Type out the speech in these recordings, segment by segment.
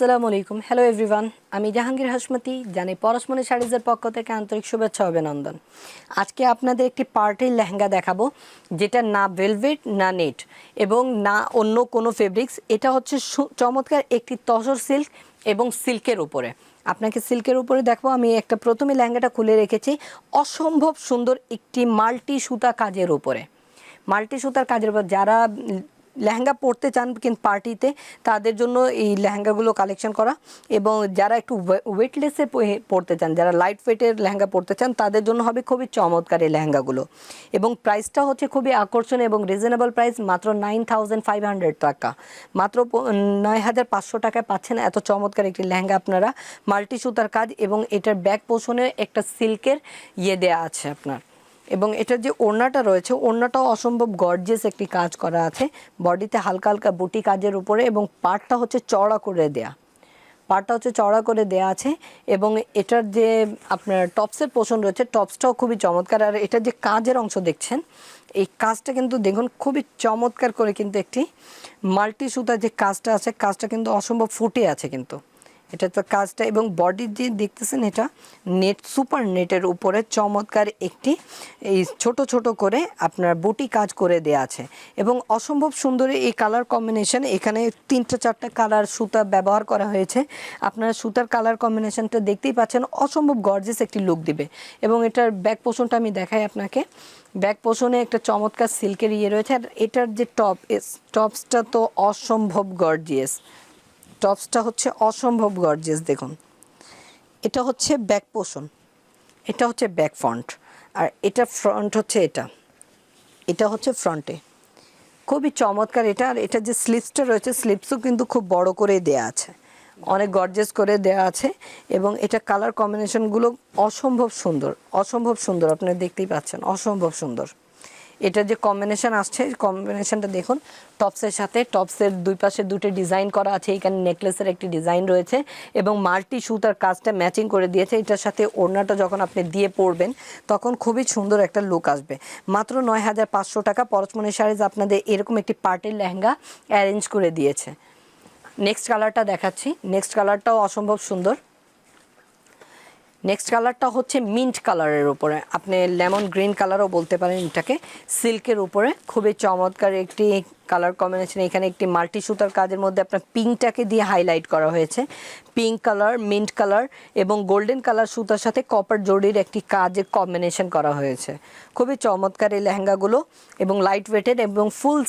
আসসালামু আলাইকুম hello everyone আমি জাহাঙ্গীর হাশমতি জানি পরশমনি শাড়িজের পক্ষ থেকে আন্তরিক শুভেচ্ছা অভিনন্দন। আজকে আপনাদের একটি পার্টির লেহেঙ্গা দেখাবো যেটা না ভেলভেট না নেট এবং না অন্য কোনো ফেব্রিক্স। এটা হচ্ছে চমৎকার একটি তসর সিল্ক এবং সিল্কের উপরে। আপনাকে সিল্কের উপরে দেখবো। আমি একটা প্রথমে লেহেঙ্গাটা খুলে রেখেছি, অসম্ভব সুন্দর একটি মাল্টি সুতা কাজের উপরে। মাল্টি সুতার কাজের উপর যারা লেহেঙ্গা পরতে চান কিন্তু পার্টিতে, তাদের জন্য এই লেহেঙ্গাগুলো কালেকশন করা। এবং যারা একটু ওয়েটলেসে পরতে চান, যারা লাইট ওয়েটের লেহেঙ্গা পরতে চান, তাদের জন্য হবে খুবই চমৎকার এই লেহেঙ্গাগুলো। এবং প্রাইসটা হচ্ছে খুবই আকর্ষণীয় এবং রিজনেবল প্রাইস, মাত্র 9500 টাকা, মাত্র 9500 টাকায় পাচ্ছেন এত চমৎকার একটি লেহেঙ্গা আপনারা। মাল্টি সুতার কাজ এবং এটার ব্যাক পোর্শনে একটা সিল্কের দেয়া আছে আপনার। এবং এটার যে ওড়নাটা রয়েছে, ওড়নাটাও অসম্ভব গর্জিয়াস একটি কাজ করা আছে, বডিতে হালকা হালকা বুটি কাজের উপরে। এবং পাড়টা হচ্ছে চওড়া করে দেয়া, পাড়টা হচ্ছে চওড়া করে দেয়া আছে। এবং এটার যে আপনার টপসের পোর্শন রয়েছে, টপসটাও খুবই চমৎকার। আর এটার যে কাজের অংশ দেখছেন, এই কাজটা কিন্তু দেখুন খুবই চমৎকার করে কিন্তু একটি মাল্টি সুতার যে কাজটা আছে, কাজটা কিন্তু অসম্ভব ফুটে আছে কিন্তু এটা তো কাজটা। এবং বডির যে দেখতেছেন, এটা নেট, সুপার নেটের উপরে চমৎকার একটি এই ছোট ছোট করে আপনার বুটি কাজ করে দেয়া আছে। এবং অসম্ভব সুন্দর এই কালার কম্বিনেশন। এখানে 3-4টা কালার সুতা ব্যবহার করা হয়েছে। আপনারা সুতার কালার কম্বিনেশনটা দেখতেই পাচ্ছেন, অসম্ভব গর্জিয়াস একটি লুক দিবে। এবং এটার ব্যাক পোর্শনটা আমি দেখাই আপনাকে। ব্যাক পোর্শনে একটা চমৎকার সিল্কের রয়েছে। আর এটার যে টপসটা তো অসম্ভব গর্জিয়াস, টপসটা হচ্ছে অসম্ভব গর্জিয়াস। দেখুন, এটা হচ্ছে ব্যাক পোর্শন, এটা হচ্ছে ব্যাক ফ্রন্ট, আর এটা ফ্রন্ট হচ্ছে এটা হচ্ছে ফ্রন্টে। খুবই চমৎকার এটা। আর এটা যে স্লিপসটা রয়েছে, স্লিপসও কিন্তু খুব বড় করে দেয়া আছে, অনেক গর্জিয়াস করে দেয়া আছে। এবং এটা কালার কম্বিনেশনগুলো অসম্ভব সুন্দর, অসম্ভব সুন্দর, আপনারা দেখতেই পাচ্ছেন, অসম্ভব সুন্দর। এটা যে কম্বিনেশন আসছে, কম্বিনেশনটা দেখুন। টপসের সাথে, টপসের দুই পাশে দুটো ডিজাইন করা আছে, এখানে নেকলেসের একটি ডিজাইন রয়েছে এবং মাল্টি সুতার কাজটা ম্যাচিং করে দিয়েছে। এটার সাথে ওড়নাটা যখন আপনি দিয়ে পরবেন তখন খুবই সুন্দর একটা লুক আসবে। মাত্র 9500 টাকা পরশমনি শাড়িজ আপনাদের এরকম একটি পার্টির লেহেঙ্গা অ্যারেঞ্জ করে দিয়েছে। নেক্সট কালারটা দেখাচ্ছি। নেক্সট কালারটাও অসম্ভব সুন্দর। নেক্সট কালারটা হচ্ছে মিন্ট কালারের উপরে, আপনি লেমন গ্রিন কালারও বলতে পারেন এটাকে। সিল্কের উপরে খুবই চমৎকার একটি কালার কম্বিনেশন। এখানে একটি মাল্টি সুতার কাজের মধ্যে আপনার পিঙ্কটাকে দিয়ে হাইলাইট করা হয়েছে। পিঙ্ক কালার, মিন্ট কালার এবং গোল্ডেন কালার সুতার সাথে কপার জরির একটি কাজের কম্বিনেশন করা হয়েছে। খুবই চমৎকার এই লেহেঙ্গাগুলো এবং লাইট ওয়েটেড এবং ফুল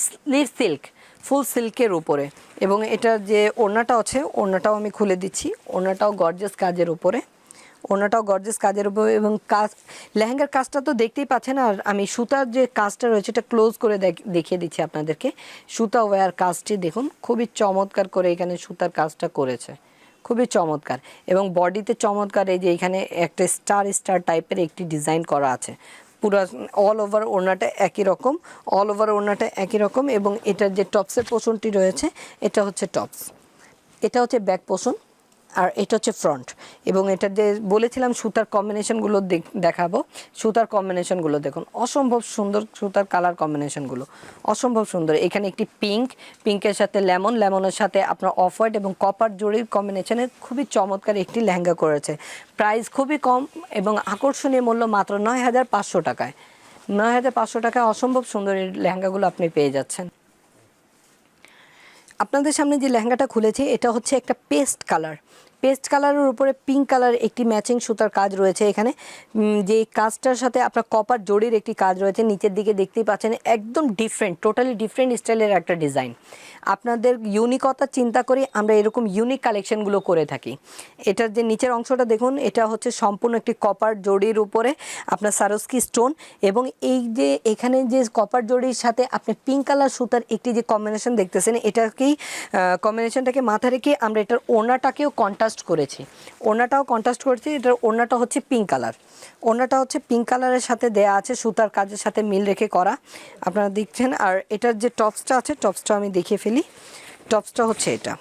সিল্ক, ফুল সিল্কের উপরে। এবং এটার যে ওড়নাটা আছে, ওড়নাটাও আমি খুলে দিচ্ছি। ওড়নাটাও গর্জিয়াস কাজের উপরে, ওনাটাও গর্জিয়াস কাজের উপর। এবং কাজ, লেহেঙ্গার কাজটা তো দেখতেই পাচ্ছেন। আর আমি সুতার যে কাজটা রয়েছে এটা ক্লোজ করে দেখিয়ে দিচ্ছি আপনাদেরকে। সুতা ওয়্যার কাজটি দেখুন, খুবই চমৎকার করে এখানে সুতার কাজটা করেছে, খুবই চমৎকার। এবং বডিতে চমৎকার এই যে এখানে একটা স্টার টাইপের একটি ডিজাইন করা আছে। পুরো অল ওভার ওড়নাটা একই রকম, অল ওভার ওড়নাটা একই রকম। এবং এটার যে টপসের পোর্শনটি রয়েছে, এটা হচ্ছে টপস, এটা হচ্ছে ব্যাক পোর্শন, আর এটা হচ্ছে ফ্রন্ট। এবং এটা যে বলেছিলাম সুতার কম্বিনেশনগুলো দেখাবো, সুতার কম্বিনেশনগুলো দেখুন, অসম্ভব সুন্দর সুতার কালার কম্বিনেশনগুলো, অসম্ভব সুন্দর। এখানে একটি পিঙ্কের সাথে লেমন, লেমনের সাথে আপনার অফ হোয়াইট এবং কপার জরির কম্বিনেশনের খুবই চমৎকার একটি লেহেঙ্গা করেছে। প্রাইস খুবই কম এবং আকর্ষণীয় মূল্য মাত্র 9500 টাকায়। 9500 টাকায় অসম্ভব সুন্দর এই লেহেঙ্গাগুলো আপনি পেয়ে যাচ্ছেন। আপনাদের সামনে যে লেহেঙ্গাটা খুলেছি, এটা হচ্ছে একটা পেস্ট কালার, পেস্ট কালারের উপরে পিঙ্ক কালার একটি ম্যাচিং সুতার কাজ রয়েছে। এখানে যে কাজটার সাথে আপনার কপার জরির একটি কাজ রয়েছে। নিচের দিকে দেখতেই পাচ্ছেন, একদম ডিফারেন্ট, টোটালি ডিফারেন্ট স্টাইলের একটা ডিজাইন। আপনাদের ইউনিকতা চিন্তা করে আমরা এরকম ইউনিক কালেকশনগুলো করে থাকি। এটার যে নিচের অংশটা দেখুন, এটা হচ্ছে সম্পূর্ণ একটি কপার জরির উপরে আপনার সারস্কি স্টোন। এবং এই যে এখানে যে কপার জরির সাথে আপনি পিঙ্ক কালার সুতার একটি যে কম্বিনেশন দেখতেছেন, এটাকেই কম্বিনেশনটাকে মাথায় রেখে আমরা এটার ওড়নাটাকেও কন্ট্রাস্ট করেছি, ওড়নাটাও কন্ট্রাস্ট করেছি। এটার ওড়নাটা হচ্ছে পিঙ্ক কালার, ওড়নাটা হচ্ছে পিঙ্ক কালারের সাথে দেয়া আছে, সুতার কাজের সাথে মিল রেখে করা, আপনারা দেখছেন। আর এটার যে টপসটা আছে, টপসটা আমি দেখিয়ে ফেলি। টপসটা হচ্ছে এটা,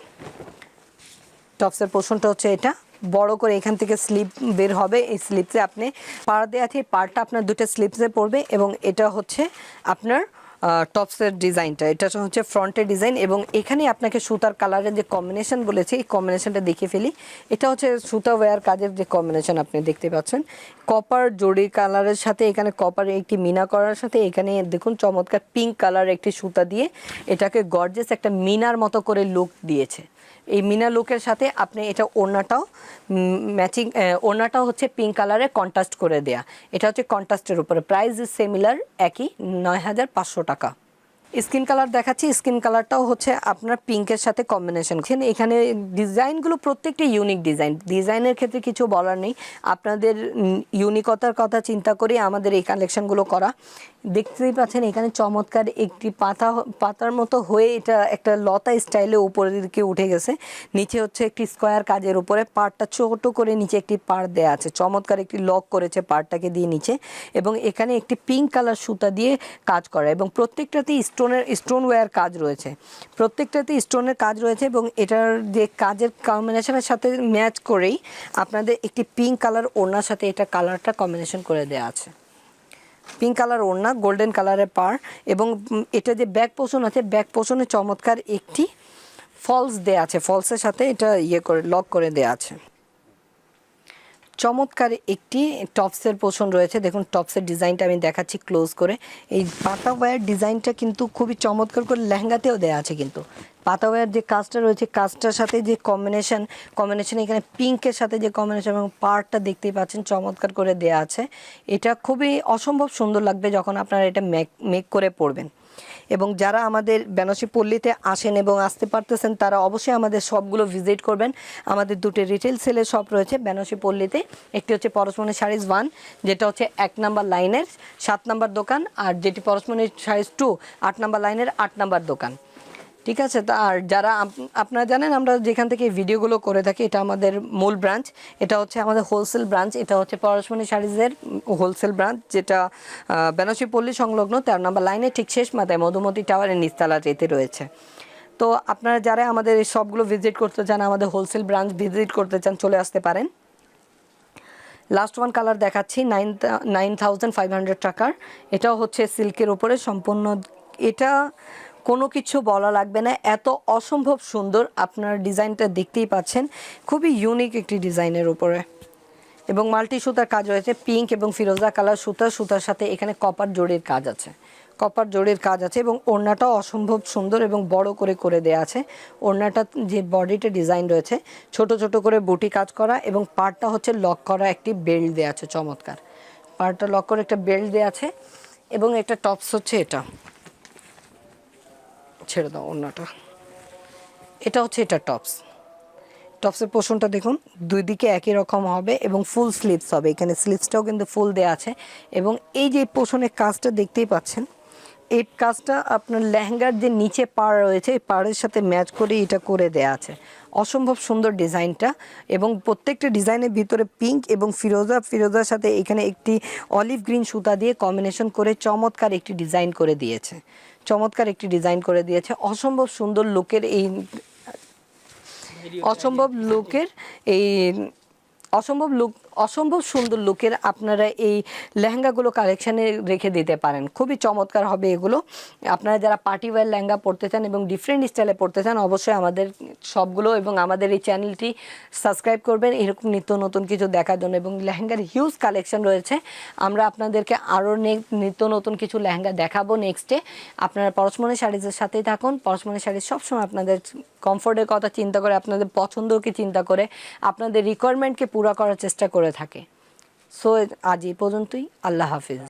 টপসের পোর্শনটা হচ্ছে এটা, বড় করে এখান থেকে স্লিপ বের হবে। এই স্লিপসে আপনি পাড় দেওয়া আছে, পাড়টা আপনার দুটো স্লিপসে পড়বে। এবং এটা হচ্ছে আপনার টপসের ডিজাইনটা, এটা হচ্ছে ফ্রন্টের ডিজাইন এবং এখানে আপনাকে সুতার কালারের যে কম্বিনেশন বলেছি এই কম্বিনেশনটা দেখে ফেলি। এটা হচ্ছে সুতা ওয়্যার কাজের যে কম্বিনেশন আপনি দেখতে পাচ্ছেন, কপার জরি কালারের সাথে এখানে কপারের একটি মিনা করার সাথে এখানে দেখুন চমৎকার পিঙ্ক কালার একটি সুতা দিয়ে এটাকে গর্জিয়াস একটা মিনার মতো করে লুক দিয়েছে। এই মিনা লুকের সাথে আপনি এটা ওড়নাটাও ম্যাচিং, ওড়নাটাও হচ্ছে পিঙ্ক কালারে কন্ট্রাস্ট করে দেয়া। এটা হচ্ছে কন্ট্রাস্টের উপরে, প্রাইস ইজ সিমিলার, একই ৯,৫০০ টাকা। স্কিন কালার দেখাচ্ছি, স্কিন কালারটাও হচ্ছে আপনার পিঙ্কের সাথে কম্বিনেশন। এখানে ডিজাইনগুলো প্রত্যেকটা ইউনিক ডিজাইন, ডিজাইনের ক্ষেত্রে কিছু বলার নেই, আপনাদের ইউনিকতার কথা চিন্তা করে আমাদের এই কালেকশনগুলো করা। দেখতেই পাচ্ছেন এখানে চমৎকার একটি পাতার মতো হয়ে এটা একটা লতা স্টাইলে উপরের দিকে উঠে গেছে, নিচে হচ্ছে একটি স্কোয়ার কাজের উপরে পাড়টা ছোট করে নিচে একটি পাড় দেওয়া আছে, চমৎকার একটি লক করেছে পাড়টাকে দিয়ে নিচে, এবং এখানে একটি পিঙ্ক কালার সুতা দিয়ে কাজ করা এবং প্রত্যেকটাতেই স্টোন ওয়্যার কাজ রয়েছে, প্রত্যেকটাতে স্টোনের কাজ রয়েছে এবং এটার যে কাজের কম্বিনেশনের সাথে ম্যাচ করেই আপনাদের একটি পিঙ্ক কালার ওড়নার সাথে এটা কালারটা কম্বিনেশন করে দেওয়া আছে। পিঙ্ক কালার ওড়না, গোল্ডেন কালারের পাড় এবং এটা যে ব্যাক পোর্শন আছে ব্যাক পোর্শনে চমৎকার একটি ফলস দেয়া আছে, ফলসের সাথে এটা করে লক করে দেয়া আছে। চমৎকার একটি টপসের পোর্শন রয়েছে, দেখুন টপসের ডিজাইনটা আমি দেখাচ্ছি ক্লোজ করে। এই পাতা ওয়্যার ডিজাইনটা কিন্তু খুবই চমৎকার করে লেহেঙ্গাতেও দেওয়া আছে, কিন্তু পাতা ওয়্যার যে কাজটা রয়েছে কাজটার সাথে যে কম্বিনেশন এখানে পিঙ্কের সাথে যে কম্বিনেশন এবং পার্টটা দেখতেই পাচ্ছেন চমৎকার করে দেওয়া আছে। এটা খুবই অসম্ভব সুন্দর লাগবে যখন আপনারা এটা মেক করে পরবেন। এবং যারা আমাদের বেনারসি পল্লীতে আসেন এবং আসতে পারতেছেন তারা অবশ্যই আমাদের শপগুলো ভিজিট করবেন। আমাদের দুটো রিটেল সেলের শপ রয়েছে বেনারসি পল্লীতে, একটি হচ্ছে পরশমনি শাড়িজ 1 যেটা হচ্ছে 1 নাম্বার লাইনের 7 নাম্বার দোকান, আর যেটি পরশমনি শাড়িজ 2 8 নাম্বার লাইনের 8 নাম্বার দোকান। ঠিক আছে, আর যারা আপনারা জানেন আমরা যেখান থেকে ভিডিওগুলো করে থাকি এটা আমাদের মূল ব্রাঞ্চ, এটা হচ্ছে আমাদের হোলসেল ব্রাঞ্চ, এটা হচ্ছে পরশমনি শাড়িজের হোলসেল ব্রাঞ্চ যেটা বেনারসি পল্লী সংলগ্ন 13 নম্বর লাইনে ঠিক শেষ মাথায় মধুমতি টাওয়ারের নিচতলাতে রয়েছে। তো আপনারা যারা আমাদের এই সবগুলো ভিজিট করতে চান, আমাদের হোলসেল ব্রাঞ্চ ভিজিট করতে চান, চলে আসতে পারেন। লাস্ট ওয়ান কালার দেখাচ্ছি 9,500 টাকার, এটাও হচ্ছে সিল্কের উপরে সম্পূর্ণ, এটা কোনো কিছু বলা লাগবে না, এত অসম্ভব সুন্দর, আপনার ডিজাইনটা দেখতেই পাচ্ছেন খুবই ইউনিক একটি ডিজাইনের উপরে এবং মাল্টি সুতার কাজ রয়েছে, পিঙ্ক এবং ফিরোজা কালার সুতার সাথে এখানে কপার জড়ির কাজ আছে, কপার জড়ির কাজ আছে এবং ওড়নাটাও অসম্ভব সুন্দর এবং বড় করে দেয়া আছে। ওড়নাটা যে বডিটা ডিজাইন রয়েছে ছোট ছোট করে বুটি কাজ করা এবং পাড়টা হচ্ছে লক করা একটি বেল্ট দেওয়া আছে, চমৎকার পাড়টা লক করে একটা বেল্ট দেওয়া আছে এবং একটা টপস হচ্ছে এটা, ছেড়ে দাও ওড়নাটা, এটা হচ্ছে এটা টপসের পোর্শনটা দেখুন দুই দিকে একই রকম হবে এবং ফুল স্লিভস হবে, এখানে স্লিভসটাও কিন্তু ফুল দেওয়া আছে এবং এই যে পোর্শনের কাজটা দেখতেই পাচ্ছেন, এই কাজটা আপনার লেহেঙ্গার যে নিচে পাড় রয়েছে এই পাড়ের সাথে ম্যাচ করে এটা করে দেয়া আছে, অসম্ভব সুন্দর ডিজাইনটা এবং প্রত্যেকটা ডিজাইনের ভিতরে পিঙ্ক এবং ফিরোজার সাথে এখানে একটি অলিভ গ্রিন সুতা দিয়ে কম্বিনেশন করে চমৎকার একটি ডিজাইন করে দিয়েছে, অসম্ভব সুন্দর লুকের এই অসম্ভব সুন্দর লুকের আপনারা এই লেহেঙ্গাগুলো কালেকশানে রেখে দিতে পারেন, খুবই চমৎকার হবে এগুলো। আপনারা যারা পার্টি ওয়্যার লেহেঙ্গা পরতে চান এবং ডিফারেন্ট স্টাইলে পরতে চান অবশ্যই আমাদের সবগুলো এবং আমাদের এই চ্যানেলটি সাবস্ক্রাইব করবেন এরকম নিত্য নতুন কিছু দেখার জন্য, এবং লেহেঙ্গার হিউজ কালেকশন রয়েছে, আমরা আপনাদেরকে আরও নিত্য নতুন কিছু লেহেঙ্গা দেখাবো নেক্সটে। আপনারা পরশমনি শাড়িজের সাথেই থাকুন, পরশমনি শাড়ি সবসময় আপনাদের কমফোর্টের কথা চিন্তা করে, আপনাদের পছন্দকে চিন্তা করে, আপনাদের রিকোয়ারমেন্টকে পুরো করার চেষ্টা করে থাকে। সো আজ এই পর্যন্তই, আল্লাহ হাফিজ।